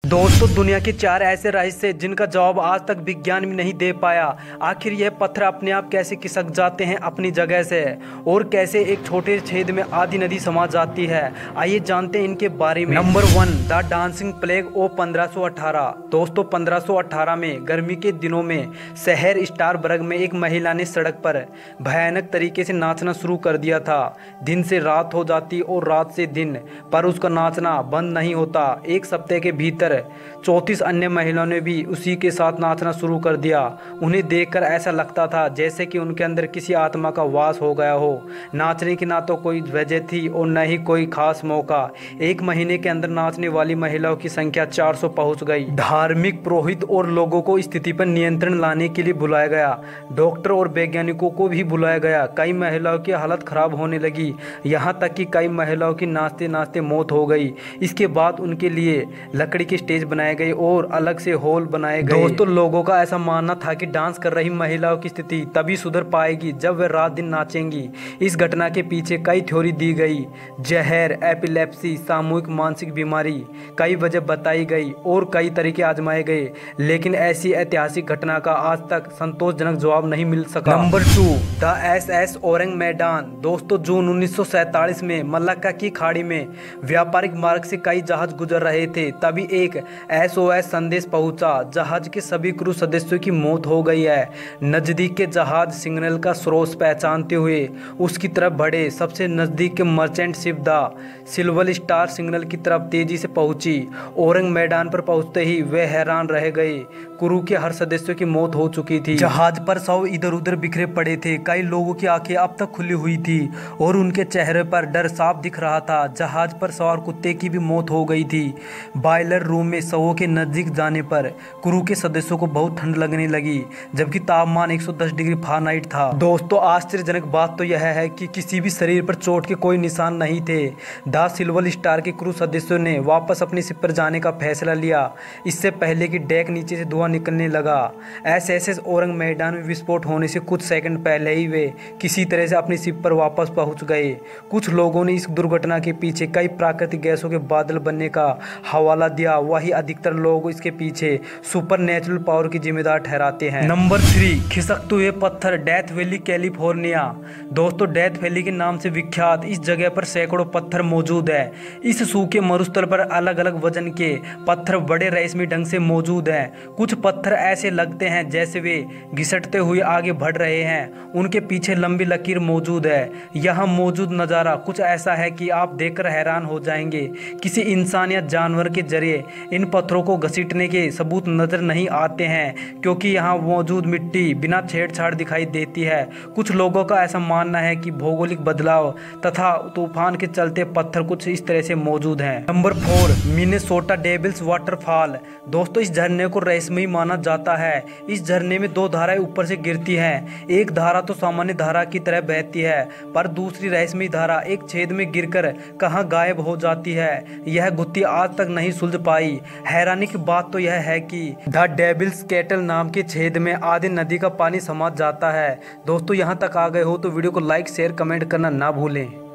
दोस्तों, दुनिया के 4 ऐसे रहस्य जिनका जवाब आज तक विज्ञान भी नहीं दे पाया। आखिर यह पत्थर अपने आप कैसे खिसक जाते हैं अपनी जगह से, और कैसे एक छोटे छेद में आधी नदी समा जाती है। आइए जानते हैं इनके बारे में। नंबर 1, द डांसिंग प्लेग ओ 1518। दोस्तों, 1518 में गर्मी के दिनों में शहर स्टारबर्ग में एक महिला ने सड़क पर भयानक तरीके से नाचना शुरू कर दिया था। दिन से रात हो जाती और रात से दिन, पर उसका नाचना बंद नहीं होता। एक सप्ताह के भीतर 34 अन्य महिलाओं ने भी उसी के साथ नाचना शुरू कर दिया। उन्हें देखकर ऐसा लगता था जैसे कि उनके अंदर किसी आत्मा का वास हो गया हो। नाचने की ना तो कोई वजह थी और न ही कोई खास मौका। एक महीने के अंदर नाचने वाली महिलाओं की संख्या 400 पहुंच गई। धार्मिक पुरोहित और लोगों को स्थिति पर नियंत्रण लाने के लिए बुलाया गया। डॉक्टर और वैज्ञानिकों को भी बुलाया गया। कई महिलाओं की हालत खराब होने लगी, यहाँ तक कि कई महिलाओं की नाचते नाचते मौत हो गई। इसके बाद उनके लिए लकड़ी के स्टेज बनाए गए और अलग से हॉल बनाए गए। दोस्तों, लोगों का ऐसा मानना था कि डांस कर रही महिलाओं की स्थिति तभी सुधर पाएगी जब वे रात दिन नाचेंगी। इस घटना के पीछे कई थ्योरी दी गई। जहर, एपिलेप्सी, सामूहिक मानसिक बीमारी, कई वजह बताई गई और कई तरीके आजमाए गए, लेकिन ऐसी ऐतिहासिक घटना का आज तक संतोषजनक जवाब नहीं मिल सका। नंबर 2, द SS ओरंग मैदान। दोस्तों, जून 1947 में मलक्का की खाड़ी में व्यापारिक मार्ग से कई जहाज गुजर रहे थे। तभी एक SOS संदेश पहुंचा। जहाज के सभी क्रू सदस्यों की मौत हो गई है। नजदीक के जहाज सिग्नल का स्रोत पहचानते हुए उसकी तरफ बढ़े। सबसे नजदीक के merchant ship the silver star signal की तरफ तेजी से पहुंची। ओरंग मैदान पर पहुंचते ही वे हैरान रह गए। क्रू के हर सदस्यों की मौत हो चुकी थी। जहाज पर शव इधर उधर बिखरे पड़े थे। कई लोगों की आंखें अब तक खुली हुई थी और उनके चेहरे पर डर साफ दिख रहा था। जहाज पर सवार कुत्ते की भी मौत हो गई थी। बॉयलर रूम में शवों के नजदीक जाने पर क्रू के सदस्यों को बहुत ठंड लगने लगी, जबकि तापमान 110 डिग्री फ़ारेनहाइट था। दोस्तों, आश्चर्यजनक बात तो यह है कि किसी भी शरीर पर चोट के कोई निशान नहीं थे। द सिल्वर स्टार के क्रू सदस्यों ने वापस अपनी शिप पर जाने का फैसला लिया, इससे पहले कि डेक नीचे से धुआं निकलने लगा। SS ओरंग मैदान में विस्फोट होने से कुछ सेकंड पहले ही वे किसी तरह से अपनी शिप पर वापस पहुंच गए। कुछ लोगों ने इस दुर्घटना के पीछे कई प्राकृतिक गैसों के बादल बनने का हवाला दिया। वही अधिकतर लोग इसके पीछे सुपर नेचुरल पावर की जिम्मेदार ठहराते हैं। नंबर 3, खिसकते हुए पत्थर, डेथ वैली, कैलिफोर्निया। दोस्तों, डेथ वैली के नाम से विख्यात इस जगह पर सैकड़ों पत्थर मौजूद है। इस सूखे मरुस्थल पर अलग अलग वजन के पत्थर बड़े रहस्यमय ढंग से मौजूद हैं। कुछ पत्थर ऐसे लगते हैं जैसे वे घिसटते हुए आगे बढ़ रहे हैं। उनके पीछे लंबी लकीर मौजूद है। यहाँ मौजूद नज़ारा कुछ ऐसा है कि आप देखकर हैरान हो जाएंगे। किसी इंसान या जानवर के जरिए इन पत्थरों को घसीटने के सबूत नजर नहीं आते हैं, क्योंकि यहाँ मौजूद मिट्टी बिना छेड़छाड़ दिखाई देती है। कुछ लोगों का ऐसा मानना है कि भौगोलिक बदलाव तथा तूफान के चलते पत्थर कुछ इस तरह से मौजूद हैं। Number 4, Minnesota devils waterfall. दोस्तों, इस झरने को रहस्यमय माना जाता है। इस झरने में 2 धाराएं ऊपर से गिरती हैं। एक धारा तो सामान्य धारा की तरह बहती है, पर दूसरी रहस्यमय धारा एक छेद में गिरकर कहां गायब हो जाती है, यह गुत्थी आज तक नहीं सुलझ पाई। हैरानी की बात तो यह है कि द डेविल्स कैटल नाम के छेद में आधी नदी का पानी समा जाता है। दोस्तों, यहाँ तक आ गए हो तो वीडियो को लाइक, शेयर, कमेंट करना ना भूलें।